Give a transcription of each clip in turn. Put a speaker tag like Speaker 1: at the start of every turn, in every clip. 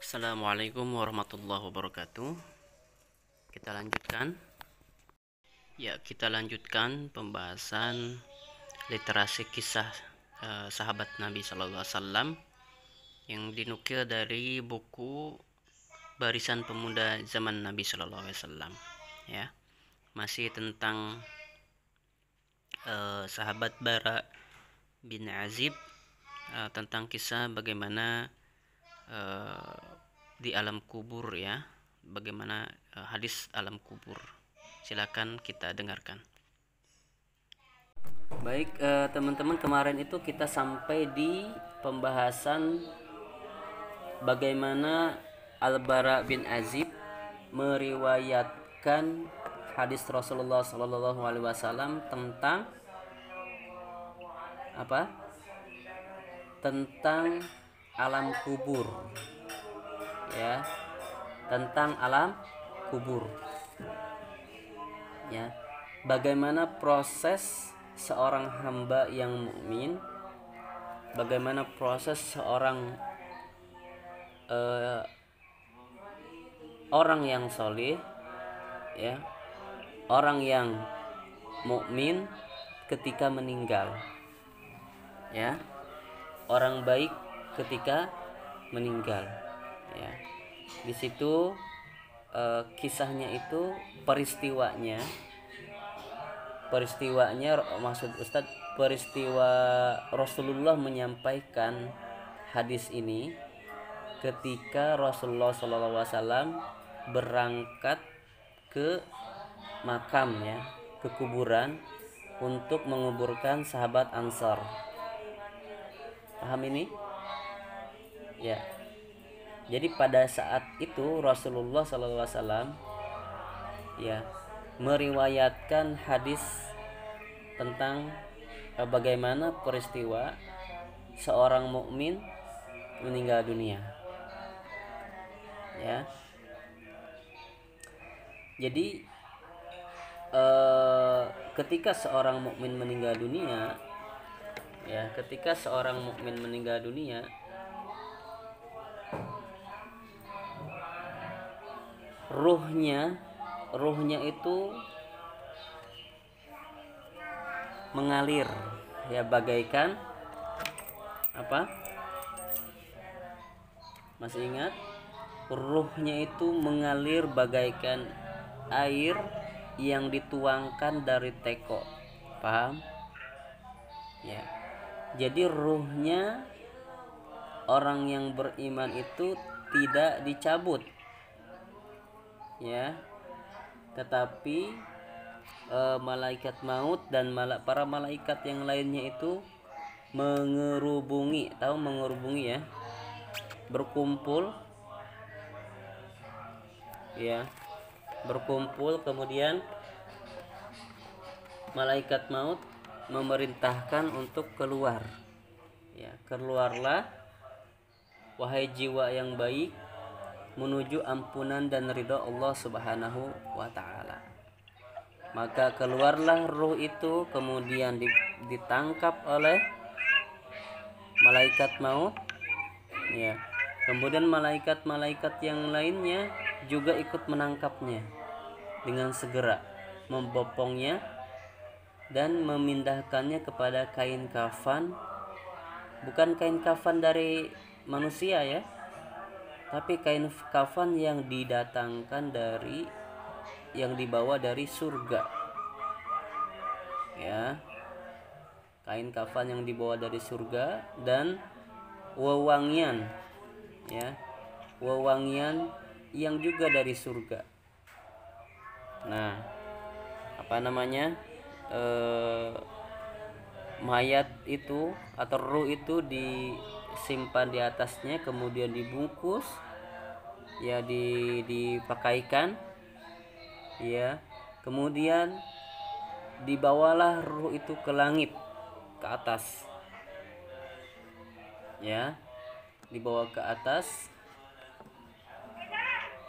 Speaker 1: Assalamualaikum warahmatullahi wabarakatuh. Kita lanjutkan. Kita lanjutkan pembahasan literasi kisah sahabat Nabi Sallallahu Alaihi Wasallam yang dinukil dari buku Barisan Pemuda Zaman Nabi Sallallahu Alaihi Wasallam. Ya, masih tentang sahabat Bara bin Azib, tentang kisah bagaimana di alam kubur, ya, bagaimana hadis alam kubur. Silakan kita dengarkan. Baik, teman-teman, kemarin itu kita sampai di pembahasan bagaimana Al-Bara bin Azib meriwayatkan hadis Rasulullah Shallallahu Alaihi Wasallam tentang apa? Tentang alam kubur, ya, tentang alam kubur, ya, bagaimana proses seorang hamba yang mukmin, bagaimana proses seorang orang yang soleh, ya, orang yang mukmin ketika meninggal, ya, orang baik ketika meninggal, ya. Di situ kisahnya itu peristiwanya maksud Ustadz, peristiwa Rasulullah menyampaikan hadis ini ketika Rasulullah SAW berangkat ke makam, ya, ke kuburan untuk menguburkan sahabat Ansar. Paham ini? Ya. Jadi pada saat itu Rasulullah SAW, ya, meriwayatkan hadis tentang bagaimana peristiwa seorang mukmin meninggal dunia, ya. Jadi ketika seorang mukmin meninggal dunia, ya, ketika seorang mukmin meninggal dunia, ruhnya itu mengalir, ya, bagaikan apa? Masih ingat? Ruhnya itu mengalir bagaikan air yang dituangkan dari teko. Paham? Ya. Jadi ruhnya orang yang beriman itu tidak dicabut, ya, tetapi malaikat maut dan para malaikat yang lainnya itu mengerubungi, tahu mengerubungi, ya, berkumpul, ya, berkumpul, kemudian malaikat maut memerintahkan untuk keluar, ya, keluarlah wahai jiwa yang baik menuju ampunan dan ridha Allah Subhanahu wa ta'ala. Maka keluarlah ruh itu, kemudian ditangkap oleh malaikat maut, ya. Kemudian malaikat-malaikat yang lainnya juga ikut menangkapnya dengan segera, membopongnya dan memindahkannya kepada kain kafan, bukan kain kafan dari manusia, ya, tapi kain kafan yang dibawa dari surga, ya, kain kafan yang dibawa dari surga dan wewangian, ya, wewangian yang juga dari surga. Nah, apa namanya, mayat itu atau ruh itu disimpan di atasnya, kemudian dibungkus, ya, dipakaikan, ya, kemudian dibawalah ruh itu ke langit, ke atas, ya, dibawa ke atas.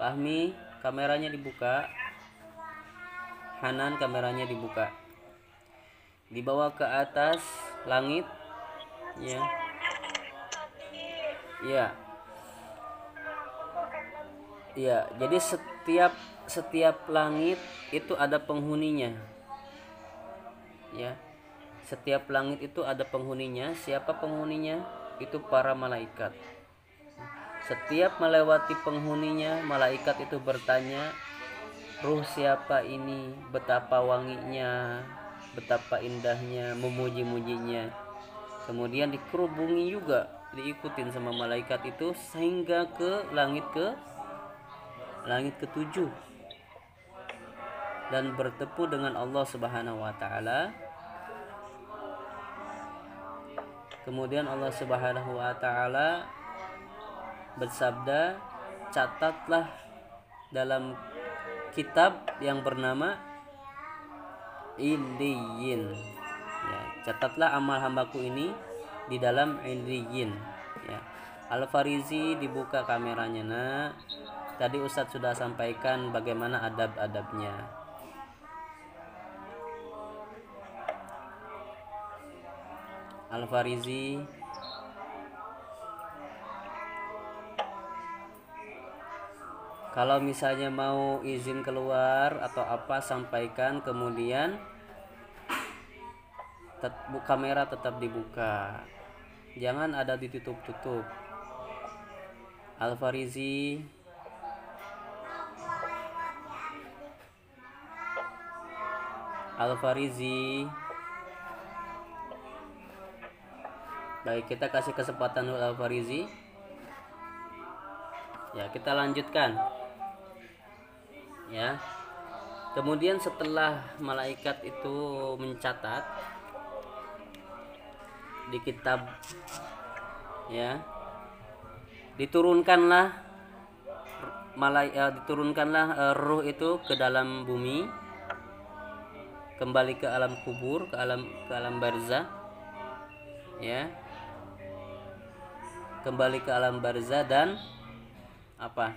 Speaker 1: Fahmi, kameranya dibuka. Hanan, kameranya dibuka. Dibawa ke atas langit, ya, ya. Ya, jadi setiap langit itu ada penghuninya. Ya. Setiap langit itu ada penghuninya. Siapa penghuninya? Itu para malaikat. Setiap melewati penghuninya, malaikat itu bertanya, "Ruh siapa ini? Betapa wanginya, betapa indahnya, memuji-mujinya." Kemudian dikerubungi juga, diikutin sama malaikat itu sehingga ke langit ketujuh dan bertemu dengan Allah Subhanahu wa taala. Kemudian Allah Subhanahu wa taala bersabda, "Catatlah dalam kitab yang bernama Illiyin." Ya, catatlah amal hambaku ini di dalam Illiyin. Ya. Al-Farizi dibuka kameranya, Nak. Tadi Ustadz sudah sampaikan bagaimana adab-adabnya. Al-Farizi, kalau misalnya mau izin keluar atau apa sampaikan, kemudian kamera tetap dibuka, jangan ada ditutup-tutup. Al-Farizi, Al-Farizi. Baik, kita kasih kesempatan dulu Al-Farizi. Ya, kita lanjutkan. Ya. Kemudian setelah malaikat itu mencatat di kitab, ya, diturunkanlah ruh itu ke dalam bumi, kembali ke alam kubur, ke alam barzah, ya, kembali ke alam barzah. Dan apa,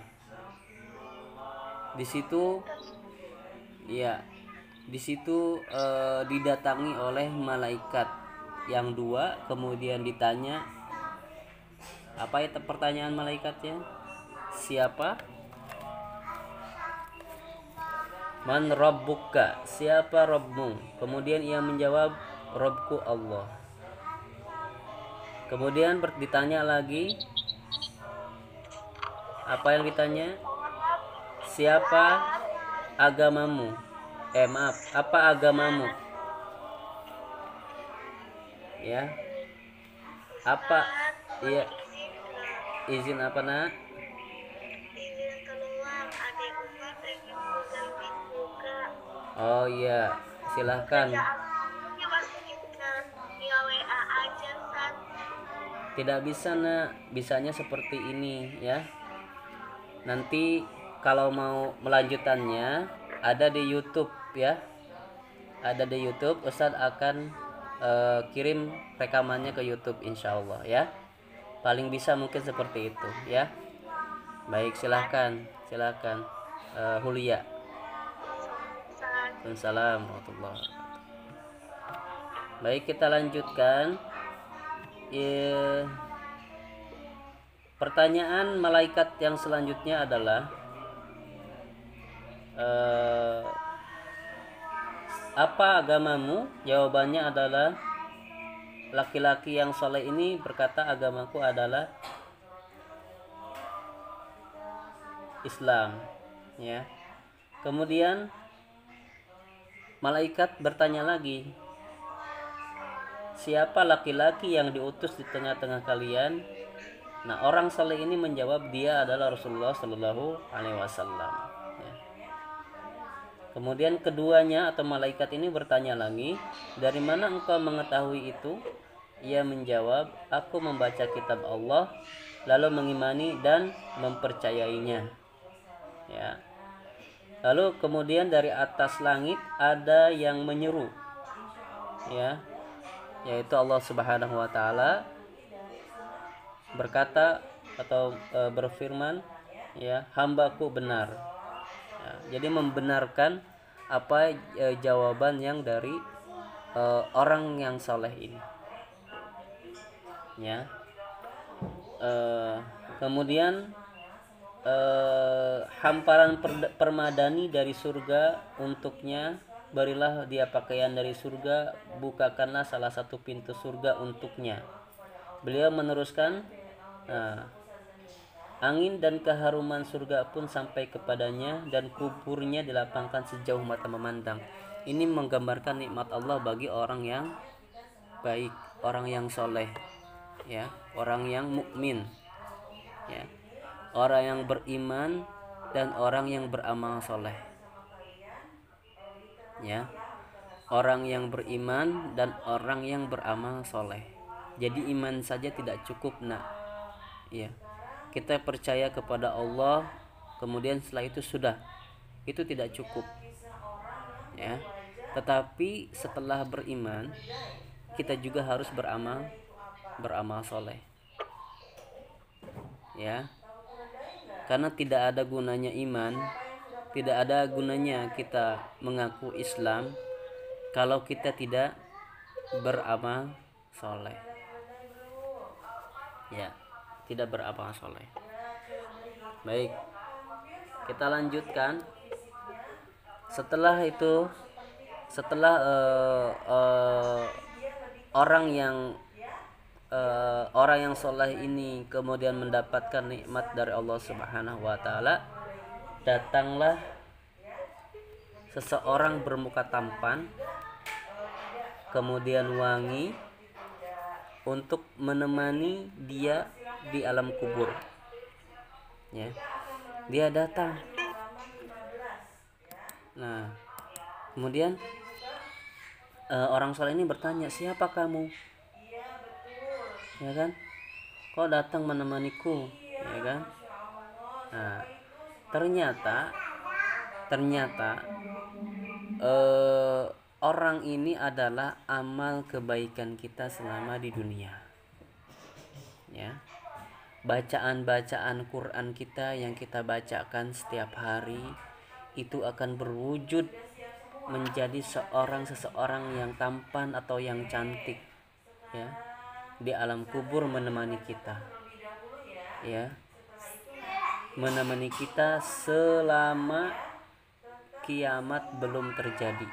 Speaker 1: di situ, ya, di situ didatangi oleh malaikat yang dua. Kemudian ditanya, apa ya pertanyaan malaikatnya? Siapa? Man rabbuka? Siapa Rabbmu? Kemudian ia menjawab, Rabbku Allah. Kemudian ditanya lagi, apa yang ditanya? Siapa agamamu? Apa agamamu? Ya. Apa? Iya. Izin apa, Nak?
Speaker 2: Izin keluar, adik Umar pengen pinjam buka.
Speaker 1: Oh iya, silahkan.
Speaker 2: Via WA aja, San.
Speaker 1: Tidak bisa, Nak. Bisanya seperti ini, ya. Nanti kalau mau melanjutannya ada di YouTube, ya. Ada di YouTube. Ustadz akan kirim rekamannya ke YouTube, insya Allah, ya. Paling bisa mungkin seperti itu, ya. Baik, silahkan Hulia. Waalaikumsalam warahmatullahi wabarakatuh. Baik, kita lanjutkan. Pertanyaan malaikat yang selanjutnya adalah, apa agamamu? Jawabannya adalah, laki-laki yang soleh ini berkata, agamaku adalah Islam, ya. Kemudian malaikat bertanya lagi, siapa laki-laki yang diutus di tengah-tengah kalian? Nah, orang saleh ini menjawab, dia adalah Rasulullah Shallallahu Alaihi Wasallam. Ya. Kemudian keduanya atau malaikat ini bertanya lagi, dari mana engkau mengetahui itu? Ia menjawab, aku membaca kitab Allah, lalu mengimani dan mempercayainya. Ya. Lalu kemudian dari atas langit ada yang menyeru, ya, yaitu Allah Subhanahu Wa Taala berkata atau berfirman, ya, hambaku benar. Ya, jadi membenarkan apa jawaban yang dari orang yang soleh ini, ya. Kemudian hamparan permadani dari surga untuknya, berilah dia pakaian dari surga, bukakanlah salah satu pintu surga untuknya. Beliau meneruskan, nah, angin dan keharuman surga pun sampai kepadanya dan kuburnya dilapangkan sejauh mata memandang. Ini menggambarkan nikmat Allah bagi orang yang baik, orang yang soleh, ya, orang yang mukmin, ya, orang yang beriman dan orang yang beramal soleh, ya, orang yang beriman dan orang yang beramal soleh. Jadi iman saja tidak cukup, nak, ya. Kita percaya kepada Allah, kemudian setelah itu sudah, itu tidak cukup, ya. Tetapi setelah beriman, kita juga harus beramal soleh, ya. Karena tidak ada gunanya iman, tidak ada gunanya kita mengaku Islam kalau kita tidak beramal soleh, ya, tidak beramal soleh. Baik, kita lanjutkan. Setelah itu, setelah orang yang soleh ini kemudian mendapatkan nikmat dari Allah Subhanahu wa taala, datanglah seseorang bermuka tampan kemudian wangi untuk menemani dia di alam kubur, ya. Dia datang. Nah, kemudian orang soleh ini bertanya, siapa kamu, ya kan, kok datang menemaniku, ya kan. Nah, ternyata orang ini adalah amal kebaikan kita selama di dunia, ya. Bacaan-bacaan Quran kita yang kita bacakan setiap hari itu akan berwujud menjadi seseorang yang tampan atau yang cantik, ya, di alam kubur menemani kita, ya, menemani kita selama kiamat belum terjadi,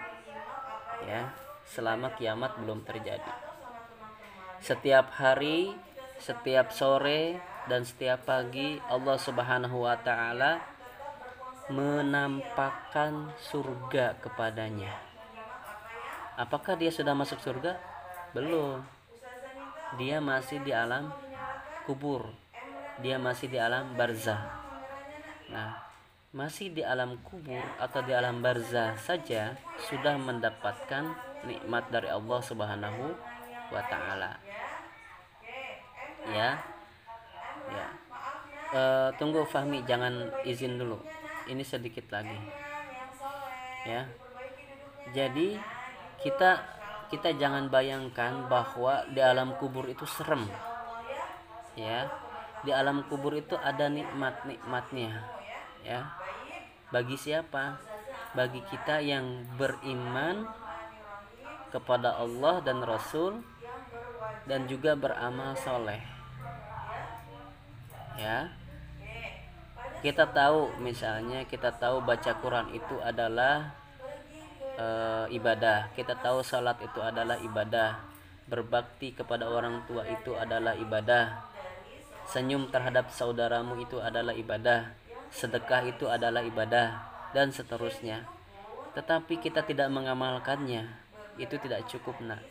Speaker 1: ya, selama kiamat belum terjadi. Setiap hari, setiap sore dan setiap pagi Allah Subhanahu wa taala menampakkan surga kepadanya. Apakah dia sudah masuk surga? Belum. Dia masih di alam kubur. Dia masih di alam barzah. Nah, masih di alam kubur atau di alam barzah saja sudah mendapatkan nikmat dari Allah Subhanahu wa taala. Ya. Ya. Tunggu Fahmi, jangan izin dulu. Ini sedikit lagi, ya. Jadi kita jangan bayangkan bahwa di alam kubur itu serem, ya. Di alam kubur itu ada nikmatnya, ya. Bagi siapa? Bagi kita yang beriman kepada Allah dan Rasul dan juga beramal soleh, ya. Kita tahu, misalnya kita tahu baca Quran itu adalah ibadah. Kita tahu salat itu adalah ibadah. Berbakti kepada orang tua itu adalah ibadah. Senyum terhadap saudaramu itu adalah ibadah. Sedekah itu adalah ibadah, dan seterusnya. Tetapi kita tidak mengamalkannya, itu tidak cukup, nak,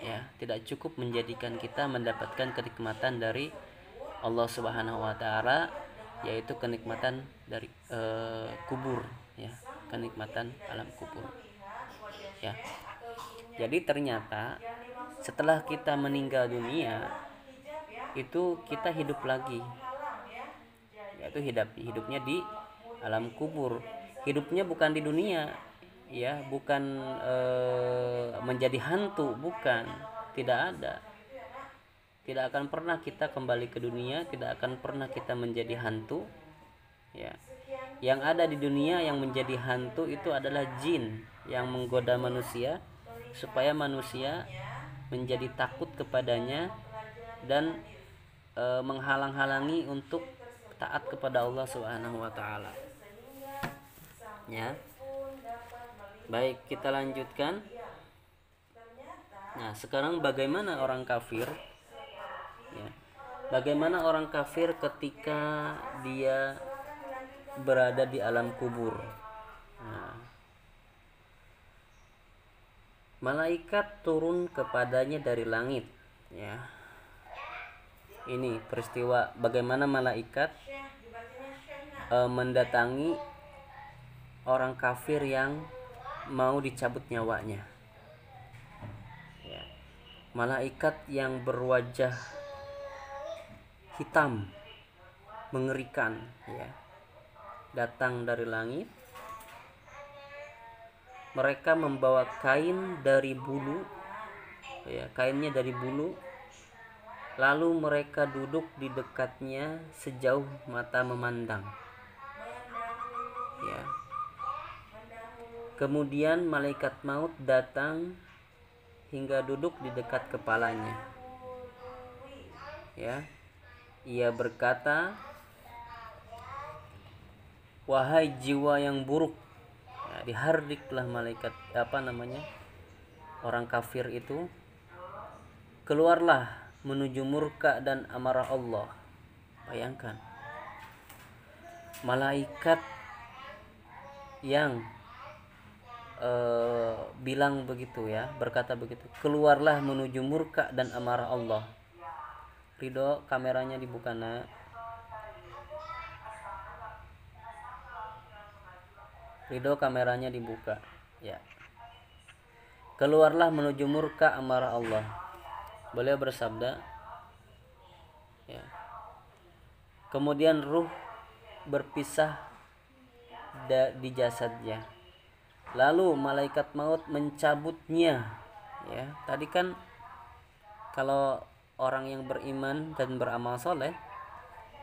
Speaker 1: ya. Tidak cukup menjadikan kita mendapatkan kenikmatan dari Allah Subhanahu wa taala, yaitu kenikmatan dari kubur, ya, kenikmatan alam kubur, ya. Jadi ternyata setelah kita meninggal dunia itu kita hidup lagi, yaitu hidupnya di alam kubur. Hidupnya bukan di dunia, ya, bukan menjadi hantu, bukan, tidak ada. Tidak akan pernah kita kembali ke dunia, tidak akan pernah kita menjadi hantu, ya. Yang ada di dunia yang menjadi hantu itu adalah jin yang menggoda manusia supaya manusia menjadi takut kepadanya dan menghalang-halangi untuk taat kepada Allah Subhanahu wa taala. Ya. Baik, kita lanjutkan. Nah, sekarang bagaimana orang kafir? Ya. Bagaimana orang kafir ketika dia berada di alam kubur? Nah, malaikat turun kepadanya dari langit. Ya. Ini peristiwa bagaimana malaikat mendatangi orang kafir yang mau dicabut nyawanya. Ya. Malaikat yang berwajah hitam mengerikan, ya, datang dari langit. Mereka membawa kain dari bulu, ya, kainnya dari bulu. Lalu mereka duduk di dekatnya sejauh mata memandang. Ya. Kemudian malaikat maut datang hingga duduk di dekat kepalanya. Ya. Ia berkata, "Wahai jiwa yang buruk." Ya, dihardiklah malaikat orang kafir itu, "Keluarlah menuju murka dan amarah Allah." Bayangkan, malaikat yang bilang begitu, ya, berkata begitu, keluarlah menuju murka dan amarah Allah. Ridho, kameranya dibuka, nak. Ridho, kameranya dibuka, ya. Keluarlah menuju murka amarah Allah. Beliau bersabda, ya. Kemudian ruh berpisah di jasadnya. Lalu malaikat maut mencabutnya. Ya, tadi kan kalau orang yang beriman dan beramal soleh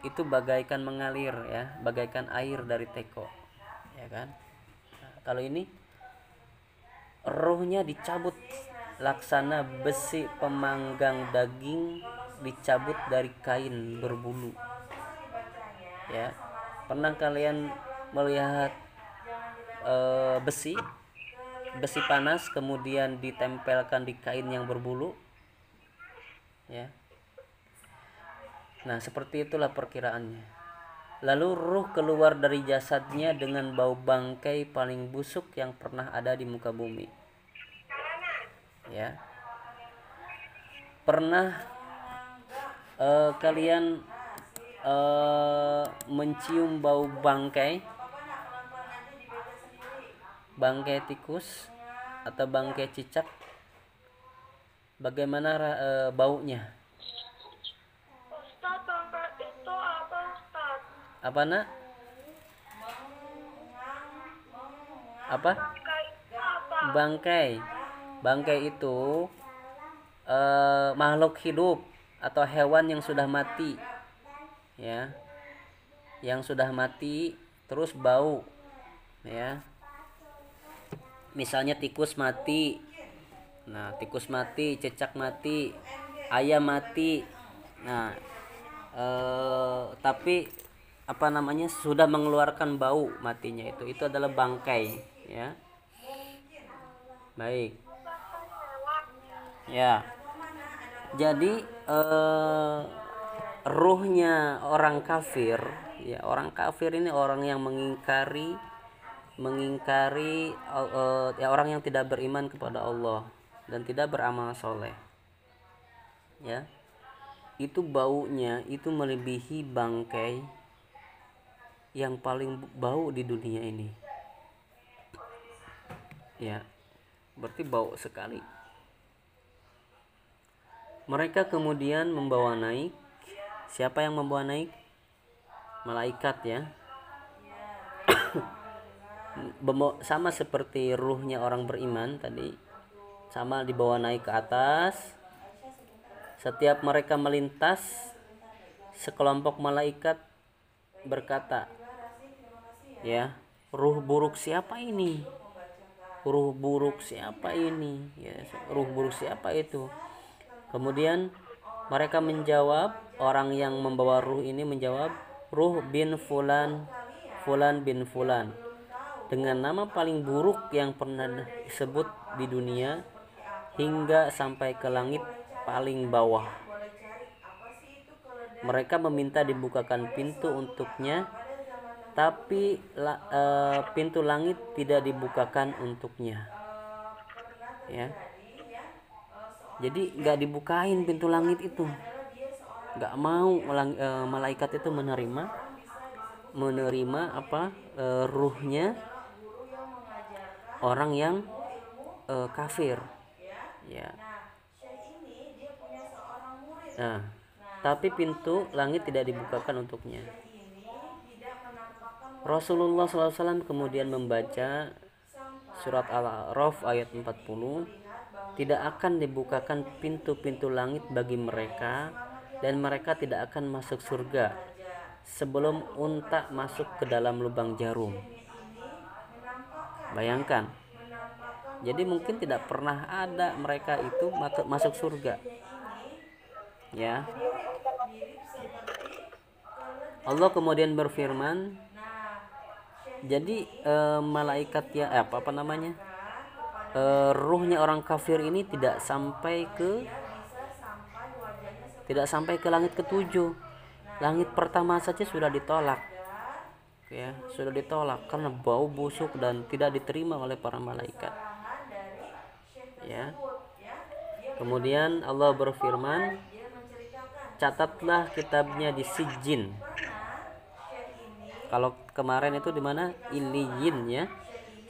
Speaker 1: itu bagaikan mengalir, ya, bagaikan air dari teko, ya kan. Nah, kalau ini ruhnya dicabut laksana besi pemanggang daging dicabut dari kain berbulu. Ya, pernah kalian melihat besi panas kemudian ditempelkan di kain yang berbulu? Ya. Nah, seperti itulah perkiraannya. Lalu ruh keluar dari jasadnya dengan bau bangkai paling busuk yang pernah ada di muka bumi. Ya. Pernah kalian mencium bau bangkai tikus atau bangkai cicak? Bagaimana baunya?
Speaker 2: Ustaz, bangkai itu apa, Ustaz?
Speaker 1: Apa, nak? Apa?
Speaker 2: Bangkai itu apa?
Speaker 1: Bangkai itu makhluk hidup atau hewan yang sudah mati, ya, yang sudah mati terus bau, ya. Misalnya tikus mati, nah, tikus mati, cicak mati, ayam mati, nah, tapi sudah mengeluarkan bau matinya, itu adalah bangkai, ya. Baik, ya. Jadi ruhnya orang kafir, ya, orang kafir ini orang yang mengingkari ya, orang yang tidak beriman kepada Allah dan tidak beramal soleh, ya. Itu baunya itu melebihi bangkai yang paling bau di dunia ini, ya. Berarti bau sekali. Mereka kemudian membawa naik. Siapa yang membawa naik? Malaikat, ya. Sama seperti ruhnya orang beriman tadi, sama dibawa naik ke atas. Setiap mereka melintas, sekelompok malaikat berkata, ya, ruh buruk siapa ini? Ruh buruk siapa ini? Ya, ruh buruk siapa itu? Kemudian mereka menjawab, orang yang membawa ruh ini menjawab, ruh bin fulan, fulan bin fulan, dengan nama paling buruk yang pernah disebut di dunia, hingga sampai ke langit paling bawah. Mereka meminta dibukakan pintu untuknya, tapi pintu langit tidak dibukakan untuknya. Ya, jadi nggak dibukain pintu langit itu, nggak mau malaikat itu menerima ruhnya orang yang kafir. Ya. Nah, tapi pintu langit tidak dibukakan untuknya. Rasulullah SAW kemudian membaca surat Al-A'raf ayat 40, tidak akan dibukakan pintu-pintu langit bagi mereka, dan mereka tidak akan masuk surga sebelum unta masuk ke dalam lubang jarum. Bayangkan, jadi mungkin tidak pernah ada mereka itu masuk surga. Ya. Allah kemudian berfirman, jadi malaikat ya ruhnya orang kafir ini tidak sampai ke langit ketujuh. Langit pertama saja sudah ditolak. Ya, sudah ditolak karena bau busuk dan tidak diterima oleh para malaikat. Ya. Kemudian Allah berfirman, catatlah kitabnya di Sijjin. Kalau kemarin itu di mana? Iliyin ya.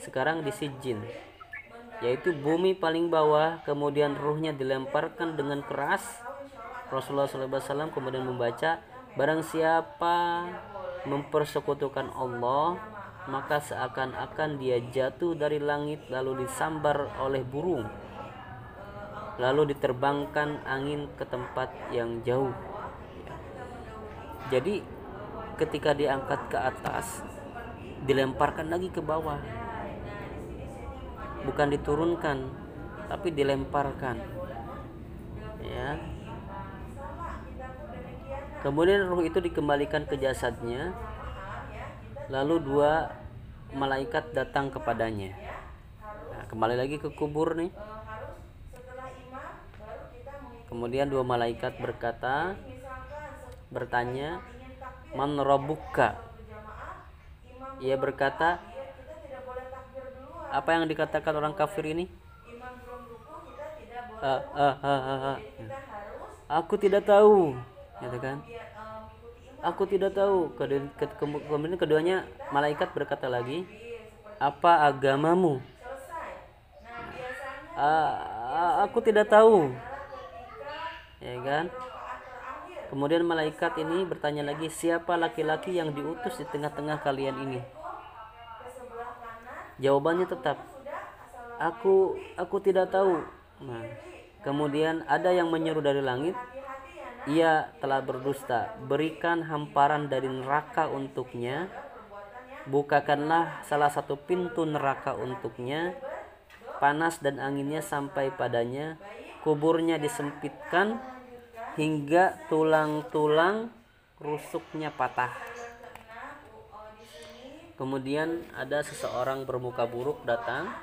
Speaker 1: Sekarang di Sijjin, yaitu bumi paling bawah. Kemudian ruhnya dilemparkan dengan keras. Rasulullah SAW kemudian membaca, barang siapa mempersekutukan Allah, maka seakan-akan dia jatuh dari langit lalu disambar oleh burung, lalu diterbangkan angin ke tempat yang jauh. Jadi ketika diangkat ke atas, dilemparkan lagi ke bawah, bukan diturunkan, tapi dilemparkan. Ya. Kemudian ruh itu dikembalikan ke jasadnya, lalu dua malaikat datang kepadanya. Nah, kembali lagi ke kubur nih. Kemudian dua malaikat bertanya, man rabbuka? Ia berkata, apa yang dikatakan orang kafir ini? Aku tidak tahu, gitu kan? Aku tidak tahu. Kemudian keduanya malaikat berkata lagi, apa agamamu? Aku tidak tahu, ya kan? Kemudian malaikat ini bertanya lagi, siapa laki-laki yang diutus di tengah-tengah kalian ini? Jawabannya tetap, aku tidak tahu. Nah, kemudian ada yang menyeru dari langit, ia telah berdusta, berikan hamparan dari neraka untuknya, bukakanlah salah satu pintu neraka untuknya, panas dan anginnya sampai padanya, kuburnya disempitkan hingga tulang-tulang rusuknya patah. Kemudian ada seseorang bermuka buruk datang,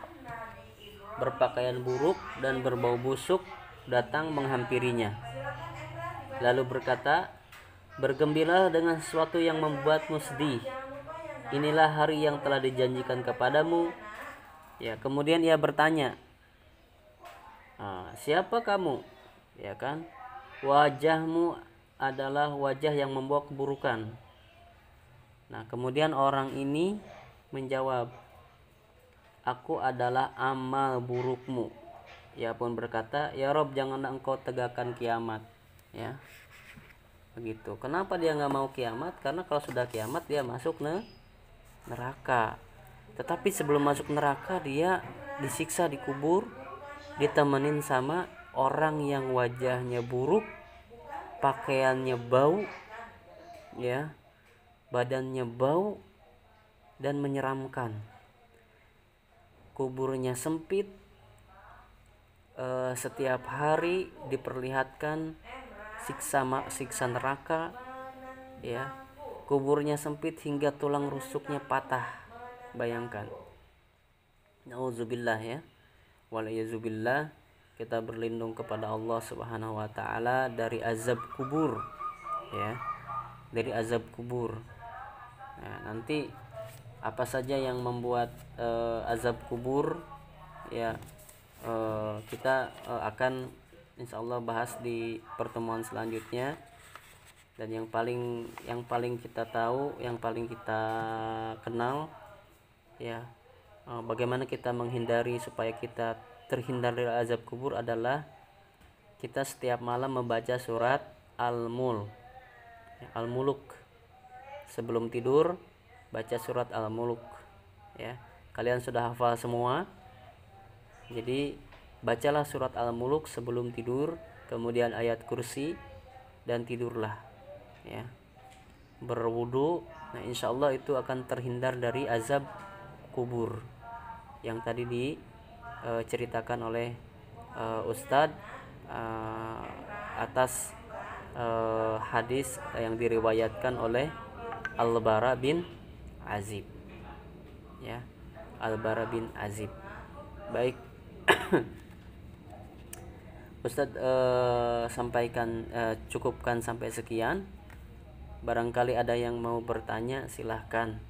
Speaker 1: berpakaian buruk dan berbau busuk datang menghampirinya, lalu berkata, bergembiralah dengan sesuatu yang membuatmu sedih. Inilah hari yang telah dijanjikan kepadamu. Ya, kemudian ia bertanya, siapa kamu? Ya kan? Wajahmu adalah wajah yang membawa keburukan. Nah, kemudian orang ini menjawab, aku adalah amal burukmu. Ia pun berkata, ya Rob, janganlah engkau tegakkan kiamat. Ya, begitu. Kenapa dia nggak mau kiamat? Karena kalau sudah kiamat dia masuk neraka. Tetapi sebelum masuk neraka dia disiksa di kubur, ditemenin sama orang yang wajahnya buruk, pakaiannya bau, ya, badannya bau dan menyeramkan. Kuburnya sempit, setiap hari diperlihatkan siksa neraka, ya. kuburnya sempit hingga tulang rusuknya patah. Bayangkan. Nauzubillah ya. Waliyazubillah, kita berlindung kepada Allah Subhanahu wa taala dari azab kubur ya. Dari azab kubur. Nah, nanti apa saja yang membuat azab kubur ya, kita akan insyaallah bahas di pertemuan selanjutnya. Dan yang paling kita tahu, yang paling kita kenal ya, bagaimana kita menghindari supaya kita terhindar dari azab kubur adalah kita setiap malam membaca surat Al-Mulk. Sebelum tidur baca surat Al-Mulk ya. Kalian sudah hafal semua. Jadi bacalah surat Al-Mulk sebelum tidur, kemudian ayat kursi, dan tidurlah ya. Berwudu. Nah, insyaallah itu akan terhindar dari azab kubur yang tadi diceritakan oleh Ustadz atas hadis yang diriwayatkan oleh Al-Bara bin Azib ya. Al-Bara bin Azib. Baik. Ustadz cukupkan sampai sekian. Barangkali ada yang mau bertanya, silahkan.